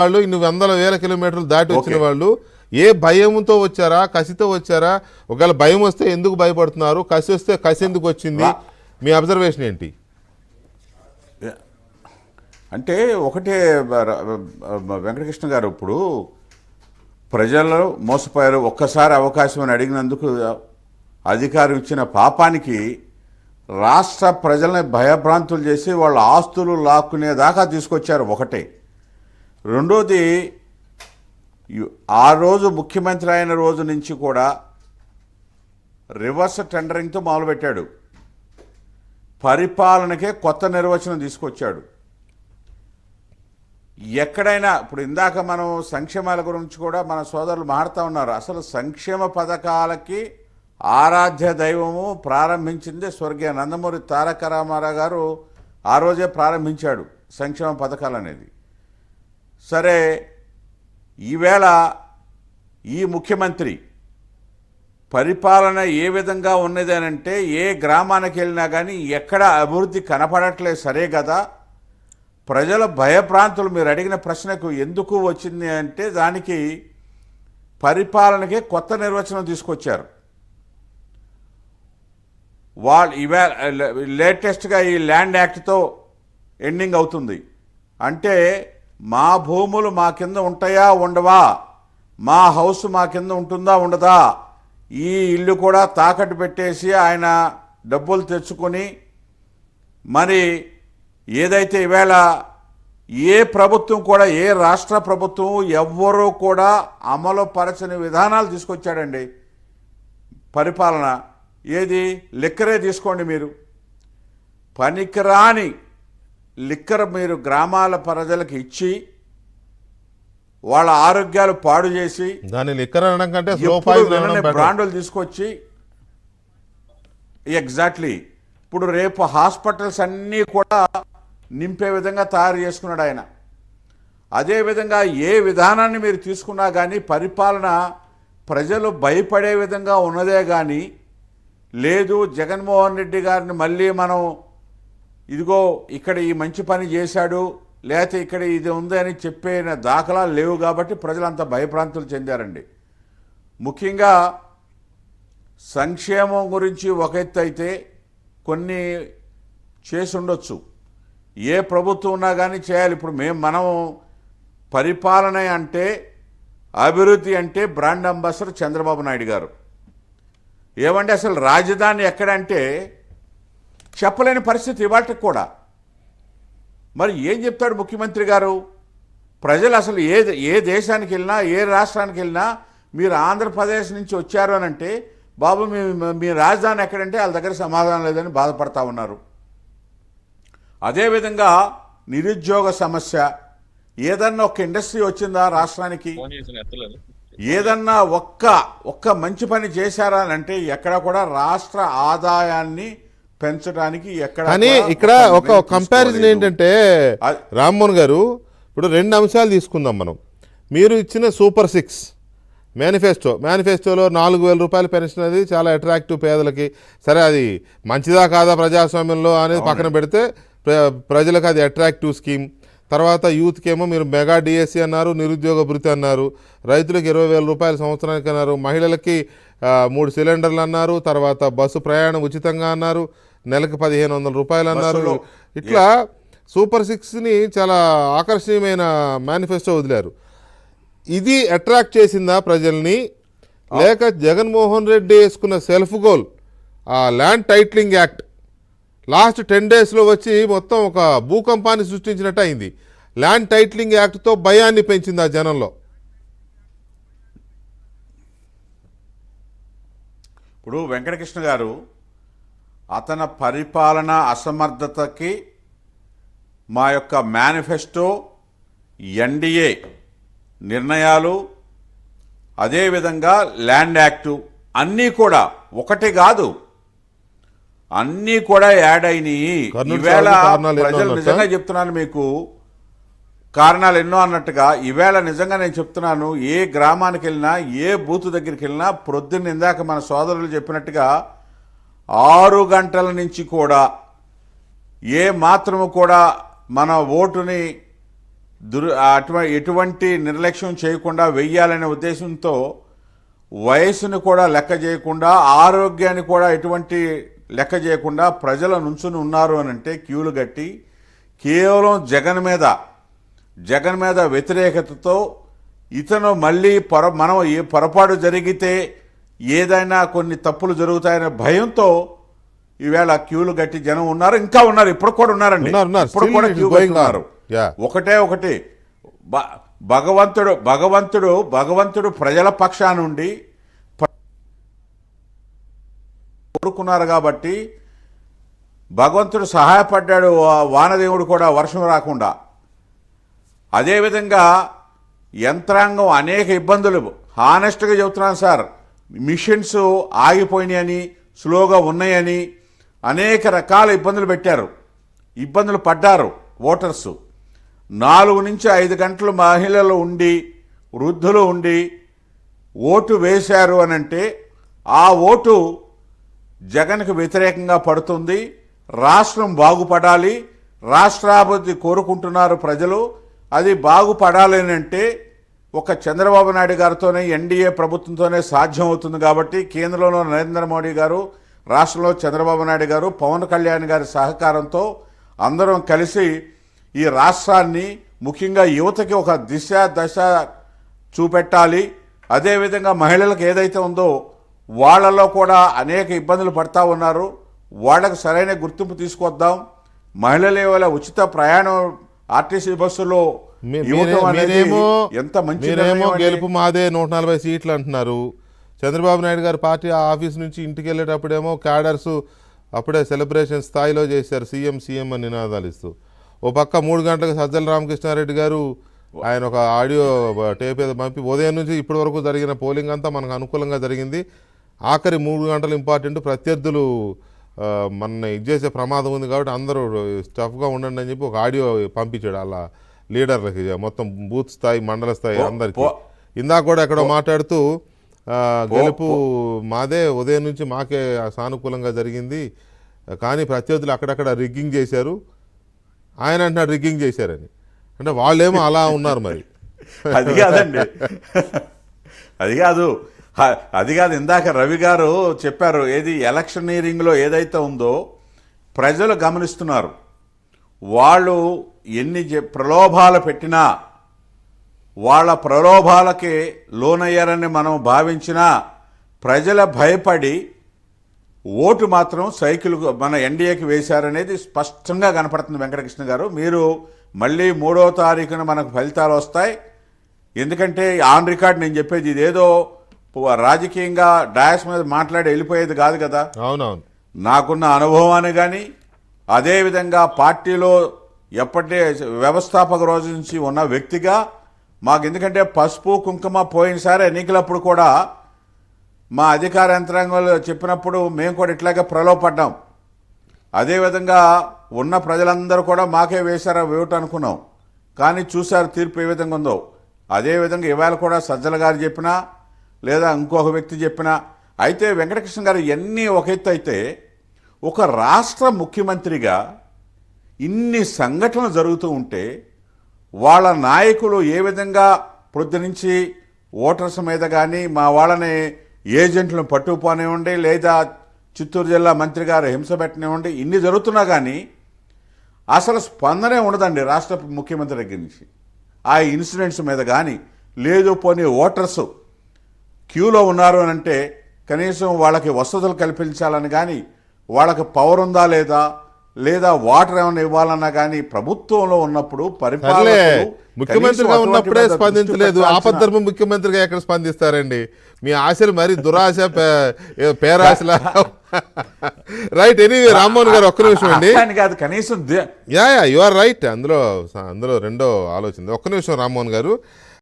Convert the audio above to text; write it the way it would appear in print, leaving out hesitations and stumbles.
వాళ్ళు ఇన్ని వందల వేల కిలోమీటర్లు దాటి వచ్చిన వాళ్ళు ఏ భయంతో వచ్చారా, కసితో వచ్చారా? ఒకవేళ భయం వస్తే ఎందుకు భయపడుతున్నారు, కసి వస్తే కసి ఎందుకు వచ్చింది? మీ అబ్జర్వేషన్ ఏంటి? అంటే ఒకటే వెంకటకృష్ణ గారు, ఇప్పుడు ప్రజలు మోసపోయారు, ఒక్కసారి అవకాశం అని అడిగినందుకు అధికారం ఇచ్చిన పాపానికి రాష్ట్ర ప్రజల్ని భయభ్రాంతులు చేసి వాళ్ళ ఆస్తులు లాక్కునేదాకా తీసుకొచ్చారు. ఒకటే. రెండోది, ఆ రోజు ముఖ్యమంత్రి అయిన రోజు నుంచి కూడా రివర్స్ టెండరింగ్తో మొదలుపెట్టాడు. పరిపాలనకే కొత్త నిర్వచనం తీసుకొచ్చాడు. ఎక్కడైనా ఇప్పుడు ఇందాక మనం సంక్షేమాల గురించి కూడా మన సోదరులు మాట్లాడుతూ ఉన్నారు. అసలు సంక్షేమ పథకాలకి ఆరాధ్య దైవము ప్రారంభించింది స్వర్గీయ నందమూరి తారక రామారావు గారు. ఆ రోజే ప్రారంభించాడు సంక్షేమ పథకాలు అనేది. సరే, ఈవేళ ఈ ముఖ్యమంత్రి పరిపాలన ఏ విధంగా ఉన్నది అని అంటే, ఏ గ్రామానికి వెళ్ళినా కానీ ఎక్కడ అభివృద్ధి కనపడట్లేదు. సరే కదా, ప్రజల భయప్రాంతులు మీరు అడిగిన ప్రశ్నకు ఎందుకు వచ్చింది అంటే, దానికి పరిపాలనకే కొత్త నిర్వచనం తీసుకొచ్చారు. వాళ్ళు లేటెస్ట్గా ఈ ల్యాండ్ యాక్ట్తో ఎండింగ్ అవుతుంది. అంటే మా భూములు మా కింద ఉంటాయా ఉండవా, మా హౌస్ మా కింద ఉంటుందా ఉండదా, ఈ ఇల్లు కూడా తాకట్టు పెట్టేసి ఆయన డబ్బులు తెచ్చుకొని మరి ఏదైతే ఈవేళ ఏ ప్రభుత్వం కూడా, ఏ రాష్ట్ర ప్రభుత్వం ఎవ్వరూ కూడా అమలు పరచని విధానాలు తీసుకొచ్చాడండి పరిపాలన. ఏది, లిక్కరే తీసుకోండి. మీరు పనికిరాని లిక్కర్ మీరు గ్రామాల ప్రజలకు ఇచ్చి వాళ్ళ ఆరోగ్యాలు పాడు చేసి దాని లిక్కర్ అనడం కంటే బ్రాండ్లు తీసుకొచ్చి ఎగ్జాక్ట్లీ ఇప్పుడు రేపు హాస్పిటల్స్ అన్నీ కూడా నింపే విధంగా తయారు చేసుకున్నాడు ఆయన. అదేవిధంగా ఏ విధానాన్ని మీరు తీసుకున్నా కానీ పరిపాలన ప్రజలు భయపడే విధంగా ఉన్నదే కానీ లేదు. జగన్మోహన్ రెడ్డి గారిని మళ్ళీ మనం ఇదిగో ఇక్కడ ఈ మంచి పని చేశాడు, లేకపోతే ఇక్కడ ఇది ఉంది అని చెప్పే దాఖలాలు లేవు. కాబట్టి ప్రజలంతా భయభ్రాంతులు చెందారండి. ముఖ్యంగా సంక్షేమం గురించి ఒక ఎత్తు అయితే కొన్ని చేసి ఉండొచ్చు, ఏ ప్రభుత్వం ఉన్నా కానీ చేయాలి. ఇప్పుడు మనం పరిపాలన అంటే, అభివృద్ధి అంటే బ్రాండ్ అంబాసిడర్ చంద్రబాబు నాయుడు గారు. ఏమంటే అసలు రాజధాని ఎక్కడంటే చెప్పలేని పరిస్థితి ఇవాళకి కూడా. మరి ఏం చెప్తాడు ముఖ్యమంత్రి గారు? ప్రజలు అసలు ఏ దేశానికి వెళ్ళినా, ఏ రాష్ట్రానికి వెళ్ళినా మీరు ఆంధ్రప్రదేశ్ నుంచి వచ్చారు అని అంటే, బాబు మీ రాజధాని ఎక్కడంటే వాళ్ళ దగ్గర సమాధానం లేదని బాధపడతా ఉన్నారు. అదేవిధంగా నిరుద్యోగ సమస్య, ఏదన్నా ఒక ఇండస్ట్రీ వచ్చిందా రాష్ట్రానికి? ఏదన్నా ఒక్క మంచి పని చేశారా అని అంటే ఎక్కడ కూడా రాష్ట్ర ఆదాయాన్ని పెంచడానికి ఎక్కడ. కానీ ఇక్కడ ఒక కంపారిజన్ ఏంటంటే రామ్మోహన్ గారు, ఇప్పుడు రెండు అంశాలు తీసుకుందాం మనం. మీరు ఇచ్చిన సూపర్ 6 మేనిఫెస్టోలో 4,000 రూపాయల పెన్షన్ అది చాలా అట్రాక్టివ్ పేదలకి. సరే, అది మంచిదా కాదా ప్రజాస్వామ్యంలో అనేది పక్కన పెడితే ప్రజలకు అది అట్రాక్టివ్ స్కీమ్. తర్వాత యూత్కి ఏమో మీరు మెగా డిఎస్సి అన్నారు, నిరుద్యోగ భృతి అన్నారు, రైతులకు 20,000 రూపాయల సంవత్సరానికి అన్నారు, మహిళలకి 3 సిలిండర్లు అన్నారు, తర్వాత బస్సు ప్రయాణం ఉచితంగా అన్నారు, నెలకు 1,500 రూపాయలు అన్నారు. ఇట్లా సూపర్ 6ని చాలా ఆకర్షణీయమైన మేనిఫెస్టో వదిలారు. ఇది అట్రాక్ట్ చేసిందా ప్రజల్ని, లేక జగన్మోహన్ రెడ్డి వేసుకున్న సెల్ఫ్ గోల్ ఆ ల్యాండ్ టైటిలింగ్ యాక్ట్ లాస్ట్ 10 డేస్లో వచ్చి మొత్తం ఒక భూకంపాన్ని సృష్టించినట్టు అయింది? ల్యాండ్ టైటిలింగ్ యాక్ట్తో భయాన్ని పెంచింది ఆ జనంలో. ఇప్పుడు వెంకటకృష్ణ గారు, అతని పరిపాలన అసమర్థతకి మా యొక్క మేనిఫెస్టో, ఎన్డీఏ నిర్ణయాలు, అదేవిధంగా ల్యాండ్ యాక్టు అన్నీ కూడా ఒకటి కాదు, అన్నీ కూడా యాడ్ అయినాయి. ఈవేళ ప్రజలు నిజంగా చెప్తున్నాను మీకు, కారణాలు ఎన్నో అన్నట్టుగా ఈవేళ నిజంగా నేను చెప్తున్నాను, ఏ గ్రామానికి వెళ్ళినా, ఏ బూత్ దగ్గరికి వెళ్ళినా ప్రొద్దున్న ఇందాక మన సోదరులు చెప్పినట్టుగా 6 గంటల నుంచి కూడా ఏ మాత్రము కూడా మన ఓటుని ఎటువంటి నిర్లక్ష్యం చేయకుండా వెయ్యాలనే ఉద్దేశంతో వయసును కూడా లెక్క చేయకుండా, ఆరోగ్యాన్ని కూడా ఎటువంటి లెక్క చేయకుండా ప్రజల నుంచుని ఉన్నారు అని అంటే క్యూలు కట్టి కేవలం జగన్ మీద వ్యతిరేకతతో ఇతను మళ్ళీ మనం ఏ పొరపాటు జరిగితే ఏదైనా కొన్ని తప్పులు జరుగుతాయనే భయంతో ఈవేళ క్యూలు కట్టి జనం ఉన్నారు, ఇంకా ఉన్నారు, ఇప్పుడు కూడా ఉన్నారండి, ఇప్పుడు కూడా క్యూ కట్టి ఉన్నారు. ఒకటి భగవంతుడు ప్రజల పక్షానుండి కోరుకున్నారు కాబట్టి భగవంతుడు సహాయపడ్డాడు, వానదేవుడు కూడా వర్షం రాకుండా. అదేవిధంగా యంత్రాంగం అనేక ఇబ్బందులు, హానెస్ట్గా చెబుతున్నాను సార్, మిషన్స్ ఆగిపోయినాయని, స్లోగా ఉన్నాయని అనేక రకాల ఇబ్బందులు పడ్డారు ఓటర్సు. 4 నుంచి 5 గంటలు మహిళలు ఉండి, వృద్ధులు ఉండి ఓటు వేశారు అని అంటే ఆ ఓటు జగన్కు వ్యతిరేకంగా పడుతుంది. రాష్ట్రం బాగుపడాలి, రాష్ట్రాభివృద్ధి కోరుకుంటున్నారు ప్రజలు, అది బాగుపడాలి అంటే ఒక చంద్రబాబు నాయుడు గారితోనే, ఎన్డీఏ ప్రభుత్వంతోనే సాధ్యం అవుతుంది. కాబట్టి కేంద్రంలో నరేంద్ర మోడీ గారు, రాష్ట్రంలో చంద్రబాబు నాయుడు గారు, పవన్ కళ్యాణ్ గారి సహకారంతో అందరం కలిసి ఈ రాష్ట్రాన్ని, ముఖ్యంగా యువతకి ఒక దశ చూపెట్టాలి. అదేవిధంగా మహిళలకు ఏదైతే ఉందో వాళ్ళలో కూడా అనేక ఇబ్బందులు పడతా ఉన్నారు, వాళ్ళకు సరైన గుర్తింపు తీసుకొద్దాం. మహిళల వల్ల ఉచిత ప్రయాణం ఆర్టీసీ బస్సులో ఎంత మంచి గెలుపు మాదే 140 సీట్లు అంటున్నారు. చంద్రబాబు నాయుడు గారి పార్టీ ఆఫీస్ నుంచి ఇంటికి వెళ్ళేటప్పుడేమో క్యాడర్స్ అప్పుడే సెలబ్రేషన్ స్థాయిలో చేశారు, సీఎం అని నినాదాలు ఇస్తూ. ఓ పక్క 3 గంటలకు సజ్జల రామకృష్ణారెడ్డి గారు ఆయన ఒక ఆడియో టేప్ ఏదో పంపి ఉదయం నుంచి ఇప్పటి వరకు జరిగిన పోలింగ్ అంతా మనకు అనుకూలంగా జరిగింది, ఆఖరి 3 గంటలు ఇంపార్టెంట్, ప్రత్యర్థులు మన చేసే ప్రమాదం ఉంది కాబట్టి అందరూ స్టఫ్గా ఉండండి అని చెప్పి ఒక ఆడియో పంపించాడు అలా లీడర్లకి, మొత్తం బూత్ స్థాయి, మండల స్థాయి అందరికీ. ఇందాక కూడా ఎక్కడో మాట్లాడుతూ గెలుపు మాదే, ఉదయం నుంచి మాకే సానుకూలంగా జరిగింది, కానీ ప్రత్యర్థులు అక్కడక్కడ రిగ్గింగ్ చేశారు. ఆయన అంటున్నాడు రిగ్గింగ్ చేశారని, అంటే వాళ్ళేమో అలా ఉన్నారు మరి. అది కాదండి, అది కాదు ఇందాక రవి గారు చెప్పారు, ఏది ఎలక్షనీరింగ్లో ఏదైతే ఉందో ప్రజలు గమనిస్తున్నారు. వాళ్ళు ఎన్ని ప్రలోభాలు పెట్టినా, వాళ్ళ ప్రలోభాలకి లోనయ్యారని మనం భావించినా ప్రజల భయపడి ఓటు మాత్రం సైకిల్ మన ఎన్డీఏకి వేశారనేది స్పష్టంగా కనపడుతుంది. వెంకటకృష్ణ గారు, మీరు మళ్ళీ 3వ తారీఖున మనకు ఫలితాలు వస్తాయి. ఎందుకంటే ఆన్ రికార్డ్ నేను చెప్పేది ఇదేదో రాజకీయంగా డయాస్ మీద మాట్లాడి వెళ్ళిపోయేది కాదు కదా. అవునవును, నాకున్న అనుభవాన్ని కానీ, అదేవిధంగా పార్టీలో ఎప్పటి వ్యవస్థాపక రోజు నుంచి ఉన్న వ్యక్తిగా మాకు, ఎందుకంటే పసుపు కుంకుమ పోయినసారి ఎన్నికలప్పుడు కూడా మా అధికార యంత్రాంగంలో చెప్పినప్పుడు మేము కూడా ఇట్లాగే ప్రలోభపడ్డాం. అదేవిధంగా ఉన్న ప్రజలందరూ కూడా మాకే వేశారా వేయటం అనుకున్నాం, కానీ చూశారు తీర్పు ఏ విధంగా ఉందో. అదేవిధంగా ఇవాళ కూడా సజ్జల గారు చెప్పినా లేదా ఇంకొక వ్యక్తి చెప్పినా, అయితే వెంకటకృష్ణ గారు ఇవన్నీ ఒక ఎత్తు అయితే, ఒక రాష్ట్ర ముఖ్యమంత్రిగా ఇన్ని సంఘటనలు జరుగుతూ ఉంటే వాళ్ళ నాయకులు ఏ విధంగా ప్రొద్దునుంచి ఓటర్స్ మీద కానీ, మా వాళ్ళని ఏజెంట్లను పట్టుకుపోనివ్వండి, లేదా చిత్తూరు జిల్లా మంత్రి గారు హింస పెట్టనివ్వండి, ఇన్ని జరుగుతున్నా కానీ అసలు స్పందనే ఉండదండి రాష్ట్ర ముఖ్యమంత్రి దగ్గర నుంచి. ఆ ఇన్సిడెంట్స్ మీద కానీ, లేదు పోనీ ఓటర్స్ క్యూలో ఉన్నారు అని అంటే కనీసం వాళ్ళకి వసతులు కల్పించాలని కానీ, వాళ్ళకి పవర్ ఉందా లేదా వాటర్ ఏమైనా ఇవ్వాలన్నా కానీ ప్రభుత్వంలో ఉన్నప్పుడు ముఖ్యమంత్రిగా ఉన్నప్పుడే స్పందించలేదు, ఆపద్ధర్మ ముఖ్యమంత్రిగా ఎక్కడ స్పందిస్తారండి? మీ ఆశలు మరి దురాశ, పేరాశల. రైట్, ఎనీవే రామ్మోహన్ గారు ఒక్క నిమిషం అండి. కాదు కనీసం యు ఆర్ రైట్, అందులో రెండో ఆలోచన. ఒక్క నిమిషం రామ్మోహన్ గారు.